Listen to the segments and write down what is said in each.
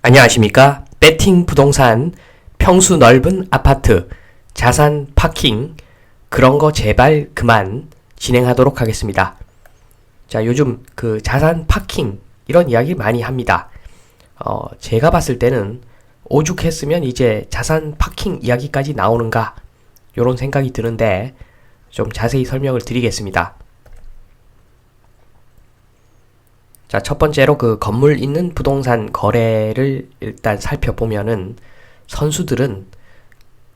안녕하십니까? 배팅 부동산, 평수 넓은 아파트, 자산 파킹, 그런 거 제발 그만 진행하도록 하겠습니다. 자, 요즘 그 자산 파킹, 이런 이야기 많이 합니다. 제가 봤을 때는 오죽했으면 이제 자산 파킹 이야기까지 나오는가, 요런 생각이 드는데, 좀 자세히 설명을 드리겠습니다. 자, 첫 번째로 그 건물 있는 부동산 거래를 일단 살펴보면은 선수들은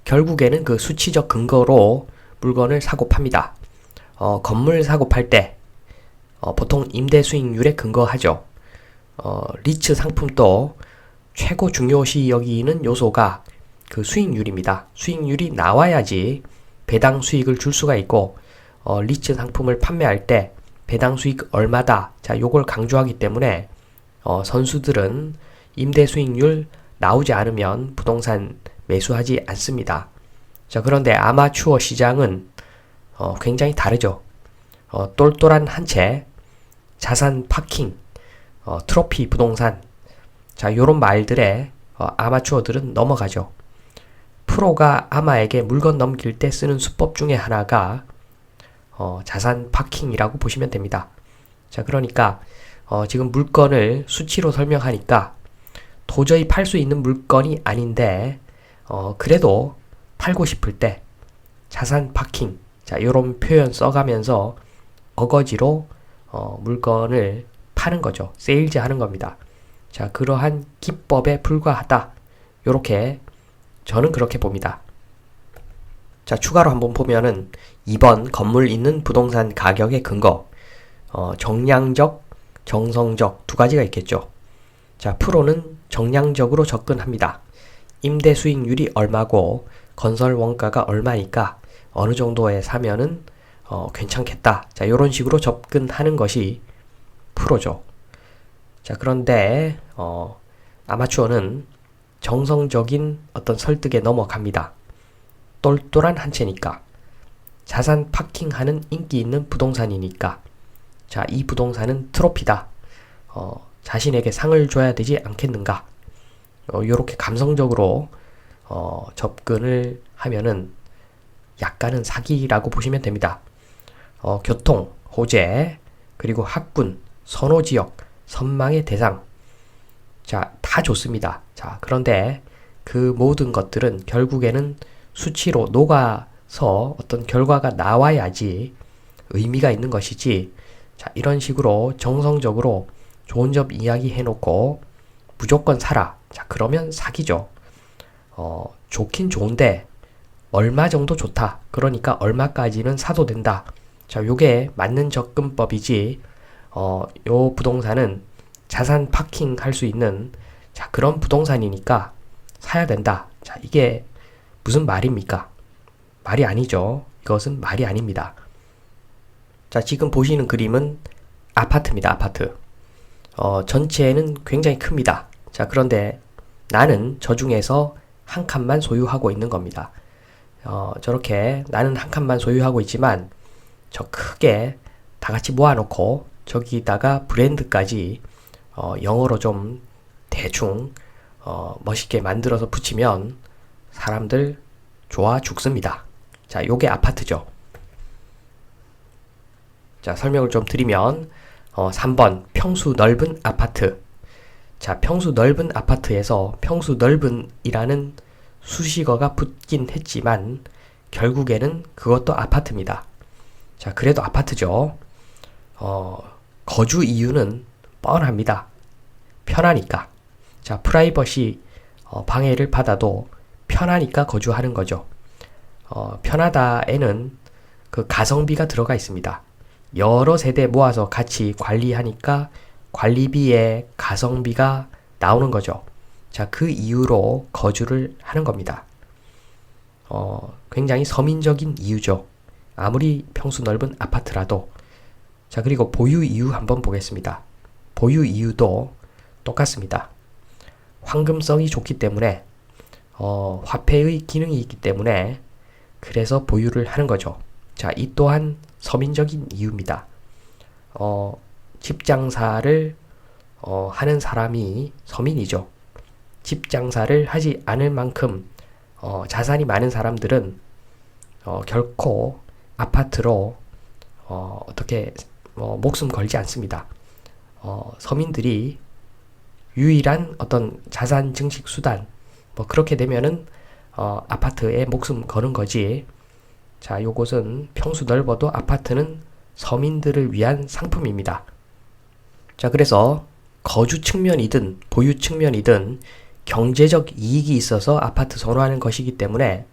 결국에는 그 수치적 근거로 물건을 사고 팝니다. 건물 사고 팔 때, 보통 임대 수익률에 근거하죠. 리츠 상품도 최고 중요시 여기는 요소가 그 수익률입니다. 수익률이 나와야지 배당 수익을 줄 수가 있고, 리츠 상품을 판매할 때 배당 수익 얼마다, 자, 요걸 강조하기 때문에 선수들은 임대 수익률 나오지 않으면 부동산 매수하지 않습니다. 자, 그런데 아마추어 시장은 굉장히 다르죠. 똘똘한 한 채, 자산 파킹, 트로피 부동산, 자, 요런 말들에 아마추어들은 넘어가죠. 프로가 아마에게 물건 넘길 때 쓰는 수법 중에 하나가 자산 파킹이라고 보시면 됩니다. 자, 그러니까 지금 물건을 수치로 설명하니까 도저히 팔 수 있는 물건이 아닌데 그래도 팔고 싶을 때 자산 파킹, 자, 요런 표현 써가면서 어거지로 물건을 파는 거죠. 세일즈 하는 겁니다. 자, 그러한 기법에 불과하다. 요렇게 저는 그렇게 봅니다. 자, 추가로 한번 보면은 2번 건물 있는 부동산 가격의 근거, 정량적, 정성적 두 가지가 있겠죠. 자, 프로는 정량적으로 접근합니다. 임대 수익률이 얼마고 건설 원가가 얼마니까 어느 정도에 사면은 괜찮겠다. 자, 이런 식으로 접근하는 것이 프로죠. 자, 그런데 아마추어는 정성적인 어떤 설득에 넘어갑니다. 똘똘한 한 채니까, 자산 파킹하는 인기 있는 부동산이니까, 자, 이 부동산은 트로피다. 자신에게 상을 줘야 되지 않겠는가. 요렇게 감성적으로 접근을 하면은 약간은 사기라고 보시면 됩니다. 교통, 호재, 그리고 학군, 선호지역, 선망의 대상, 자, 다 좋습니다. 자, 그런데 그 모든 것들은 결국에는 수치로 녹아서 어떤 결과가 나와야지 의미가 있는 것이지, 자, 이런 식으로 정성적으로 좋은 점 이야기 해놓고 무조건 사라. 자, 그러면 사기죠. 좋긴 좋은데 얼마 정도 좋다. 그러니까 얼마까지는 사도 된다. 자, 요게 맞는 접근법이지, 요 부동산은 자산 파킹 할 수 있는, 자, 그런 부동산이니까 사야 된다. 자, 이게 무슨 말입니까? 말이 아니죠. 이것은 말이 아닙니다. 자, 지금 보시는 그림은 아파트입니다. 아파트. 전체는 굉장히 큽니다. 자, 그런데 나는 저 중에서 한 칸만 소유하고 있는 겁니다. 저렇게 나는 한 칸만 소유하고 있지만 저 크게 다 같이 모아놓고 저기다가 브랜드까지 영어로 좀 대충 멋있게 만들어서 붙이면 사람들 좋아 죽습니다. 자, 요게 아파트죠. 자, 설명을 좀 드리면 3번 평수 넓은 아파트. 자, 평수 넓은 아파트에서 평수 넓은 이라는 수식어가 붙긴 했지만 결국에는 그것도 아파트입니다. 자, 그래도 아파트죠. 거주 이유는 뻔합니다. 편하니까. 자, 프라이버시 방해를 받아도 편하니까 거주하는 거죠. 편하다에는 그 가성비가 들어가 있습니다. 여러 세대 모아서 같이 관리하니까 관리비에 가성비가 나오는 거죠. 자, 그 이유로 거주를 하는 겁니다. 굉장히 서민적인 이유죠. 아무리 평수 넓은 아파트라도. 자, 그리고 보유 이유 한번 보겠습니다. 보유 이유도 똑같습니다. 황금성이 좋기 때문에, 화폐의 기능이 있기 때문에 그래서 보유를 하는 거죠. 자, 이 또한 서민적인 이유입니다. 집 장사를 하는 사람이 서민이죠. 집 장사를 하지 않을 만큼 자산이 많은 사람들은 결코 아파트로 어떻게 목숨 걸지 않습니다. 서민들이 유일한 어떤 자산 증식 수단 그렇게 되면은 아파트에 목숨 거는 거지. 자, 요것은 평수 넓어도 아파트는 서민들을 위한 상품입니다. 자, 그래서 거주 측면이든 보유 측면이든 경제적 이익이 있어서 아파트 선호하는 것이기 때문에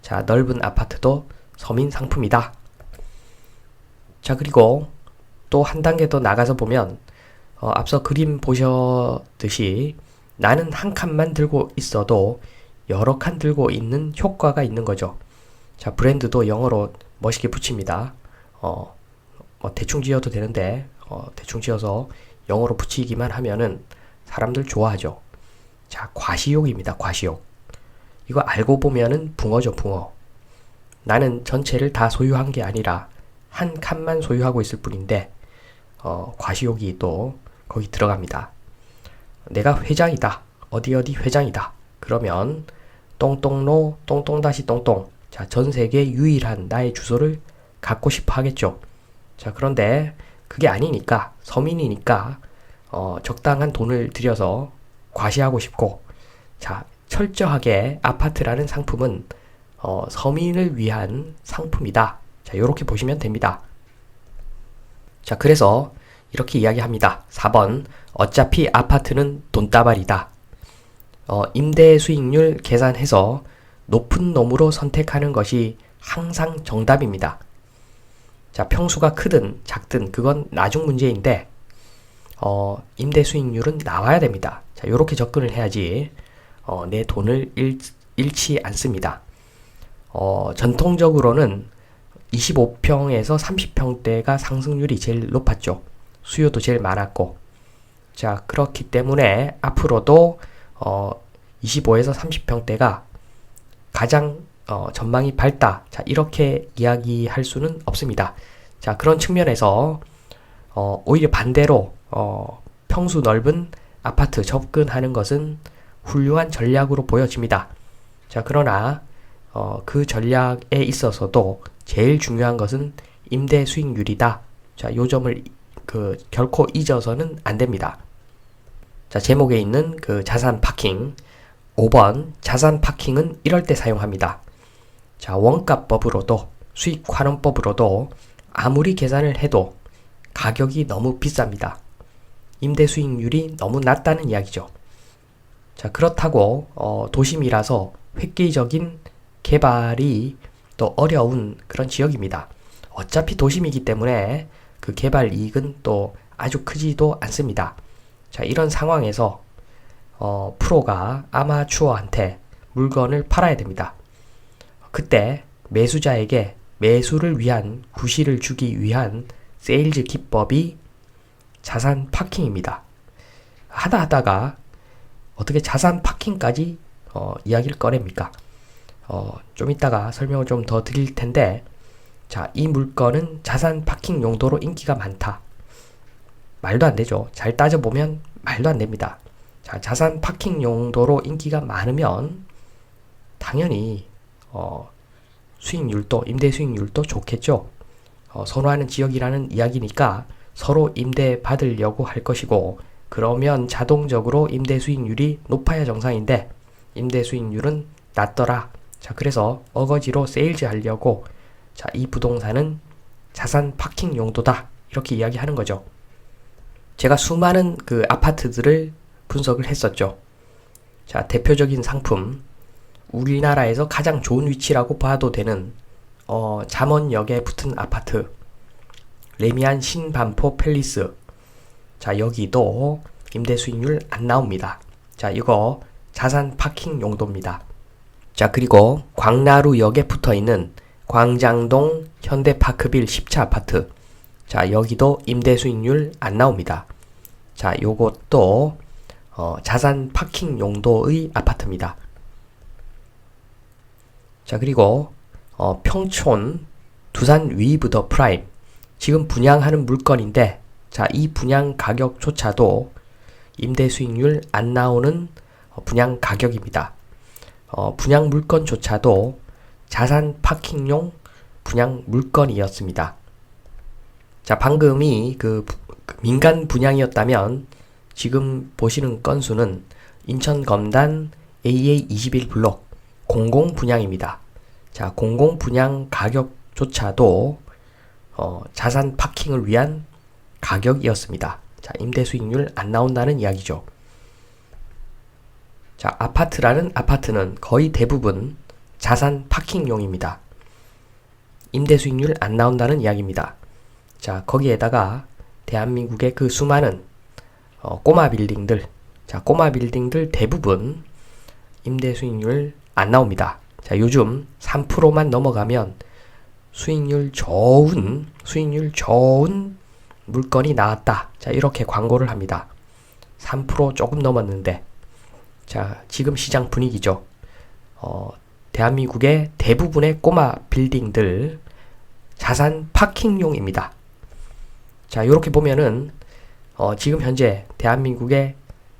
자, 넓은 아파트도 서민 상품이다. 자, 그리고 또 한 단계 더 나가서 보면 앞서 그림 보셨듯이 나는 한 칸만 들고 있어도 여러 칸 들고 있는 효과가 있는 거죠. 자, 브랜드도 영어로 멋있게 붙입니다. 대충 지어도 되는데 대충 지어서 영어로 붙이기만 하면은 사람들 좋아하죠. 자, 과시욕입니다. 과시욕. 이거 알고 보면은 붕어죠, 붕어. 나는 전체를 다 소유한 게 아니라 한 칸만 소유하고 있을 뿐인데 과시욕이 또 거기 들어갑니다. 내가 회장이다. 어디 회장이다. 그러면 똥똥로 똥똥 다시 똥똥. 자, 전 세계 유일한 나의 주소를 갖고 싶어 하겠죠. 자, 그런데 그게 아니니까 서민이니까 적당한 돈을 들여서 과시하고 싶고, 자, 철저하게 아파트라는 상품은 서민을 위한 상품이다. 자, 요렇게 보시면 됩니다. 자, 그래서 이렇게 이야기합니다. 4번 어차피 아파트는 돈다발이다. 임대 수익률 계산해서 높은 놈으로 선택하는 것이 항상 정답입니다. 자, 평수가 크든 작든 그건 나중 문제인데 임대 수익률은 나와야 됩니다. 자, 요렇게 접근을 해야지 내 돈을 잃지 않습니다. 전통적으로는 25평에서 30평대가 상승률이 제일 높았죠. 수요도 제일 많았고. 자, 그렇기 때문에 앞으로도 25에서 30평대가 가장 전망이 밝다. 자, 이렇게 이야기할 수는 없습니다. 자, 그런 측면에서 오히려 반대로 평수 넓은 아파트 접근하는 것은 훌륭한 전략으로 보여집니다. 자, 그러나 그 전략에 있어서도 제일 중요한 것은 임대 수익률이다. 자, 요 점을 결코 잊어서는 안 됩니다. 자, 제목에 있는 그 자산 파킹 5번 자산 파킹은 이럴 때 사용합니다. 자, 원가법으로도 수익 환원법으로도 아무리 계산을 해도 가격이 너무 비쌉니다. 임대 수익률이 너무 낮다는 이야기죠. 자, 그렇다고 도심이라서 획기적인 개발이 또 어려운 그런 지역입니다. 어차피 도심이기 때문에 그 개발 이익은 또 아주 크지도 않습니다. 자, 이런 상황에서 프로가 아마추어한테 물건을 팔아야 됩니다. 그때 매수자에게 매수를 위한 구실을 주기 위한 세일즈 기법이 자산 파킹입니다. 하다가 어떻게 자산 파킹까지 이야기를 꺼냅니까? 좀 이따가 설명을 좀 더 드릴 텐데, 자, 이 물건은 자산 파킹 용도로 인기가 많다. 말도 안 되죠. 잘 따져보면 말도 안 됩니다. 자, 자산 파킹 용도로 인기가 많으면 당연히 수익률도, 임대 수익률도 좋겠죠. 선호하는 지역이라는 이야기니까 서로 임대 받으려고 할 것이고, 그러면 자동적으로 임대 수익률이 높아야 정상인데 임대 수익률은 낮더라. 자, 그래서 어거지로 세일즈 하려고 자, 이 부동산은 자산 파킹 용도다. 이렇게 이야기하는 거죠. 제가 수많은 그 아파트들을 분석을 했었죠. 자, 대표적인 상품, 우리나라에서 가장 좋은 위치라고 봐도 되는 잠원역에 붙은 아파트, 레미안 신반포 팰리스. 자, 여기도 임대 수익률 안 나옵니다. 자, 이거 자산 파킹 용도입니다. 자, 그리고 광나루역에 붙어있는 광장동 현대파크빌 10차 아파트. 자, 여기도 임대 수익률 안 나옵니다. 자, 요것도 자산 파킹 용도의 아파트입니다. 자, 그리고 평촌 두산 위브 더 프라임. 지금 분양하는 물건인데, 자, 이 분양 가격조차도 임대 수익률 안 나오는 분양 가격입니다. 분양 물건조차도 자산 파킹용 분양 물건이었습니다. 자, 방금이 그 민간 분양이었다면 지금 보시는 건수는 인천 검단 AA21블록 공공 분양입니다. 자, 공공 분양 가격조차도 자산 파킹을 위한 가격이었습니다. 자, 임대 수익률 안 나온다는 이야기죠. 자, 아파트라는 아파트는 거의 대부분 자산 파킹용입니다. 임대 수익률 안 나온다는 이야기입니다. 자, 거기에다가 대한민국의 그 수많은 꼬마 빌딩들, 자, 꼬마 빌딩들 대부분 임대 수익률 안 나옵니다. 자, 요즘 3%만 넘어가면 수익률 좋은 물건이 나왔다. 자, 이렇게 광고를 합니다. 3% 조금 넘었는데, 자, 지금 시장 분위기죠. 대한민국의 대부분의 꼬마 빌딩들 자산 파킹용입니다. 자, 이렇게 보면은 지금 현재 대한민국의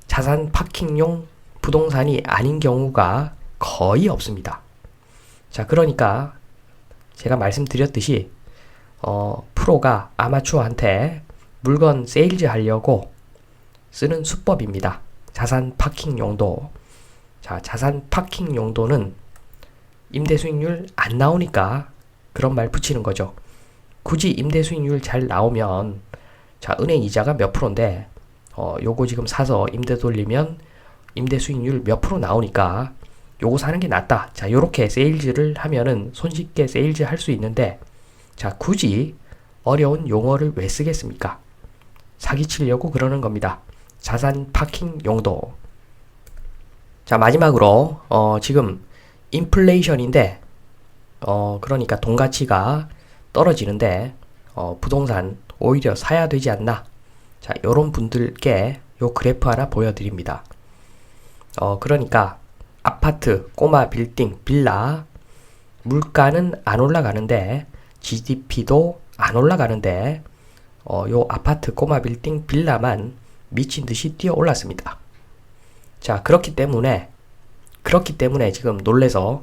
자산 파킹용 부동산이 아닌 경우가 거의 없습니다. 자, 그러니까 제가 말씀드렸듯이 프로가 아마추어한테 물건 세일즈 하려고 쓰는 수법입니다. 자산 파킹 용도. 자, 자산 파킹 용도는 임대 수익률 안 나오니까 그런 말 붙이는 거죠. 굳이 임대 수익률 잘 나오면, 자, 은행 이자가 몇 프로인데 요거 지금 사서 임대 돌리면 임대 수익률 몇 프로 나오니까 요거 사는 게 낫다. 자, 요렇게 세일즈를 하면은 손쉽게 세일즈 할 수 있는데, 자, 굳이 어려운 용어를 왜 쓰겠습니까? 사기치려고 그러는 겁니다. 자산 파킹 용도. 자, 마지막으로 지금 인플레이션인데 그러니까 돈 가치가 떨어지는데 부동산 오히려 사야 되지 않나? 자, 요런 분들께 요 그래프 하나 보여드립니다. 그러니까 아파트, 꼬마 빌딩, 빌라 물가는 안 올라가는데 GDP도 안 올라가는데 요 아파트, 꼬마 빌딩, 빌라만 미친 듯이 뛰어 올랐습니다. 자, 그렇기 때문에 지금 놀래서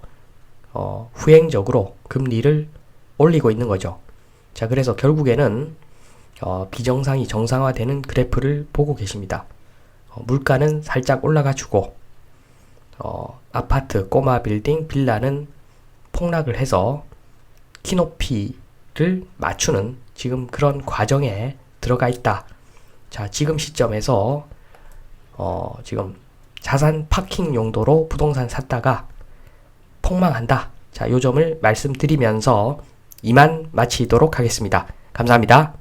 후행적으로 금리를 올리고 있는 거죠. 자, 그래서 결국에는 비정상이 정상화되는 그래프를 보고 계십니다. 물가는 살짝 올라가 주고 아파트, 꼬마 빌딩, 빌라는 폭락을 해서 키높이를 맞추는 지금 그런 과정에 들어가 있다. 자, 지금 시점에서 지금 자산 파킹 용도로 부동산 샀다가 폭망한다. 자, 요 점을 말씀드리면서 이만 마치도록 하겠습니다. 감사합니다.